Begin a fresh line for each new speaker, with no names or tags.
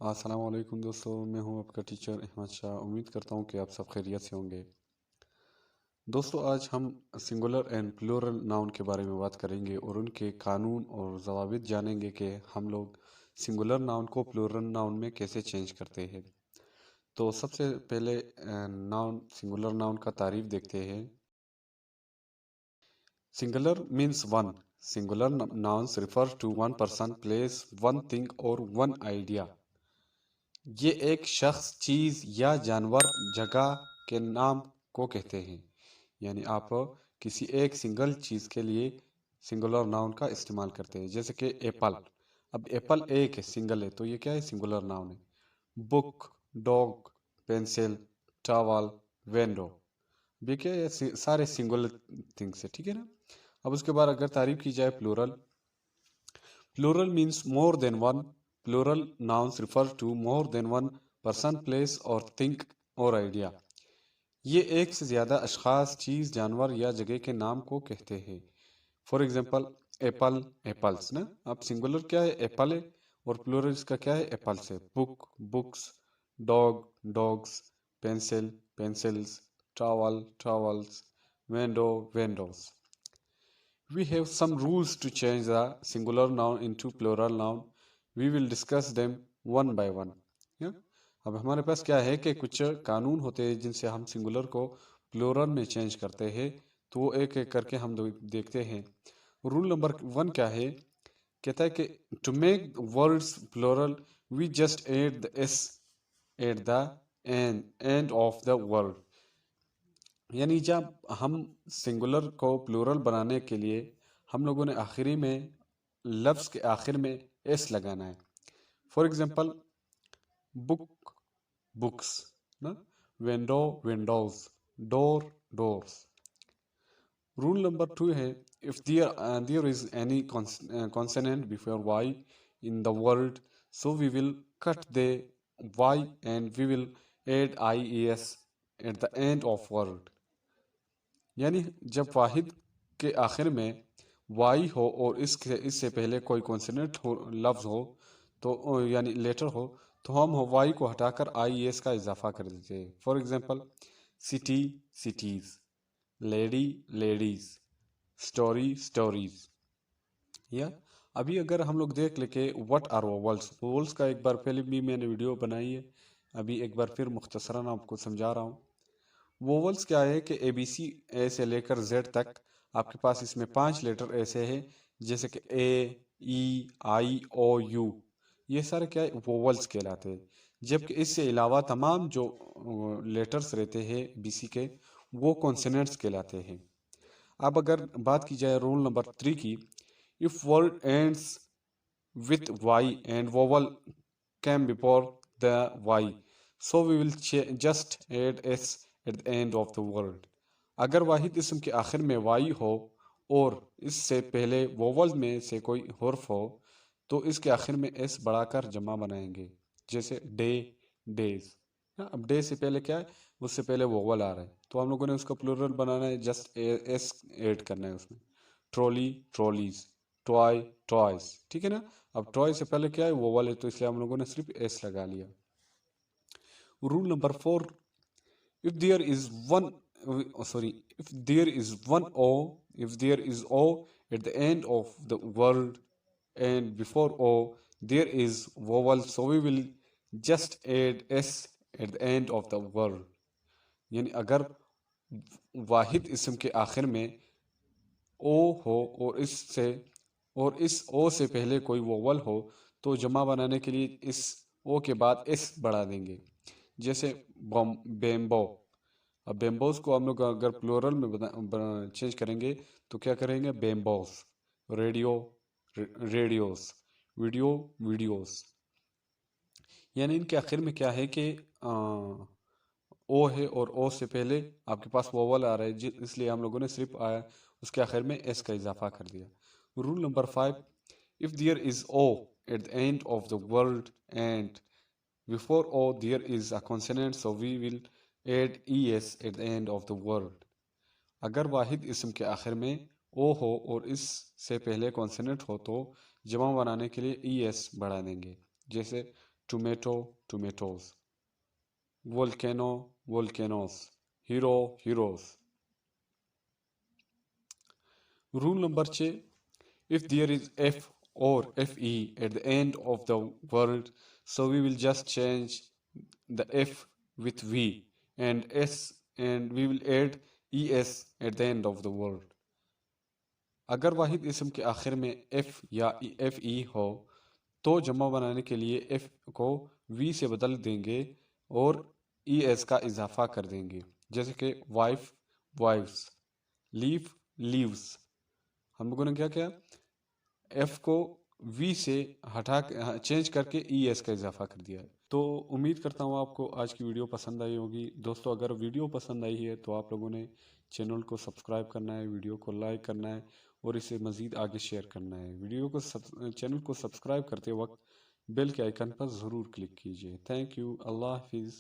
السلام علیکم دوستو، میں ہوں آپ کا ٹیچر احمد شاہ۔ امید کرتا ہوں کہ آپ سب خیریت سے ہوں گے۔ دوستو، آج ہم سنگولر اینڈ پلورل ناؤن کے بارے میں بات کریں گے اور ان کے قانون اور ضوابط جانیں گے کہ ہم لوگ سنگولر ناؤن کو پلورل ناؤن میں کیسے چینج کرتے ہیں۔ تو سب سے پہلے سنگولر ناؤن کا تعریف دیکھتے ہیں۔ Singular means one. Singular nouns refer to one person, place, one thing or one idea. یہ ایک شخص، چیز یا جانور، جگہ کے نام کو کہتے ہیں۔ یعنی آپ کسی ایک سنگل چیز کے لیے سنگولر ناؤن کا استعمال کرتے ہیں، جیسے کہ ایپل۔ اب ایپل ایک ہے، سنگل ہے، تو یہ کیا ہے؟ سنگولر ناؤن ہے۔ بک، ڈاگ، پینسل، ٹاول، ونڈو، یہ کیا ہے؟ سارے سنگولر تھنگس ہے، ٹھیک ہے نا۔ اب اس کے بعد اگر تعریف کی جائے plural means more than one. Plural nouns refer to more than one person, place or thing or idea. یہ ایک سے زیادہ اشخاص، چیز، جانور یا جگہ کے نام کو کہتے ہیں۔ فار ایگزامپل ایپل، ایپلس نا۔ اب سنگولر کیا ہے؟ ایپل ہے، اور پلورل اس کا کیا ہے؟ ایپل سے۔ Book, books, dog, dogs, pencil, pencils, towel, towels, window, windows. We have some rules to change the singular noun into plural noun. We will discuss them one by one. اب ہمارے پاس کیا ہے کہ کچھ قانون ہوتے ہیں جن سے ہم سنگولر کو پلورل میں چینج کرتے ہیں، تو وہ ایک ایک کر کے ہم دیکھتے ہیں۔ رول نمبر 1 کیا ہے؟ کہتا ہے کہ to make words plural we just add the s at the end of the word. یعنی جب ہم سنگولر کو پلورل بنانے کے لیے ہم لوگوں نے آخری میں، لفظ کے آخر میں ایس لگانا ہے۔ For example book, books, window, windows, door, doors. Roll number 2 ہے if there is any consonant before y in the word, so we will cut the y and we will add ies at the end of word. یعنی جب واحد کے آخر میں Y ہو اور اس سے پہلے کوئی کانسوننٹ ہو، لفظ ہو، تو یعنی لیٹر ہو، تو ہم وائی کو ہٹا کر آئی ایس کا اضافہ کر دیتے ہیں۔ For example city, cities, lady, ladies, story, stories. یا ابھی اگر ہم لوگ دیکھ لیں کہ وٹ آر ووولس، ووولس کا ایک بار پہلے بھی میں نے ویڈیو بنائی ہے، ابھی ایک بار پھر مختصراً آپ کو سمجھا رہا ہوں۔ ووولس کیا ہے کہ اے بی سی، اے سے لے کر زیڈ تک آپ کے پاس اس میں 5 لیٹر ایسے ہیں، جیسے کہ اے، ای، آئی، او، یو، یہ سارے کیا ہے؟ ووولس کہلاتے ہیں۔ جبکہ اس سے علاوہ تمام جو لیٹرز رہتے ہیں بی سی کے، وہ کانسوننٹس کہلاتے ہیں۔ اب اگر بات کی جائے رول نمبر 3 کی، if word ends with y and vowel came before the y, so we will just add s at the end of the word. اگر واحد اسم کے آخر میں وائی ہو اور اس سے پہلے ووول میں سے کوئی حرف ہو، تو اس کے آخر میں ایس بڑھا کر جمع بنائیں گے، جیسے ڈے، ڈیز۔ اب ڈے سے پہلے کیا ہے؟ اس سے پہلے ووول آ رہا ہے، تو ہم لوگوں نے اس کا پلورل بنانا ہے، جسٹ ایس ایڈ کرنا ہے اس میں۔ ٹرالی، ٹرالیز، ٹوائے، ٹوائز، ٹھیک ہے نا۔ اب ٹوائے سے پہلے کیا ہے؟ ووول ہے، تو اس لیے ہم لوگوں نے صرف ایس لگا لیا۔ Roll number 4، if there is one o at the end of the word and before o there is vowel, so we will just add s at the end of the word. یعنی اگر واحد اسم کے آخر میں او ہو اور اس او سے پہلے کوئی ووول ہو، تو جمع بنانے کے لیے اس او کے بعد ایس بڑھا دیں گے، جیسے بیمبو۔ اب بیمبوز کو ہم لوگ اگر پلورل میں چینج کریں گے تو کیا کریں گے؟ Bamboos. Radio, radios, video, videos. یعنی ان کے آخر میں کیا ہے کہ او ہے اور او سے پہلے آپ کے پاس ووول آ رہا ہے، اس لیے ہم لوگوں نے صرف اس کے آخر میں ایس کا اضافہ کر دیا۔ Roll number 5، if there is o at the end of the word and before o there is a consonant, so we will add es at the end of the word. اگر واحد اسم کے آخر میں او ہو اور اس سے پہلے کانسوننٹ ہو، تو جمع بنانے کے لیے ای ایس بڑھا دیں گے، جیسے tomato, tomatoes, volcano, volcanoes, hero, heroes. Rule number 6. If there is F or FE at the end of the word, so we will just change the F with V and S, and we will add ES at the end of the word. اگر واحد اسم کے آخر میں F یا FE ہو تو جمع بنانے کے لیے F کو V سے بدل دیں گے اور ES کا اضافہ کر دیں گے، جیسے کہ وائف، وائفس، لیف، لیوز۔ ہم لوگوں نے کیا کیا؟ ایف کو وی سے ہٹا چینج کر کے ای ایس کا اضافہ کر دیا ہے۔ تو امید کرتا ہوں آپ کو آج کی ویڈیو پسند آئی ہوگی۔ دوستو اگر ویڈیو پسند آئی ہے تو آپ لوگوں نے چینل کو سبسکرائب کرنا ہے، ویڈیو کو لائک کرنا ہے اور اسے مزید آگے شیئر کرنا ہے۔ چینل کو سبسکرائب کرتے وقت بیل کے آئیکن پر ضرور کلک کیجیے۔ تھینک یو، اللہ حافظ۔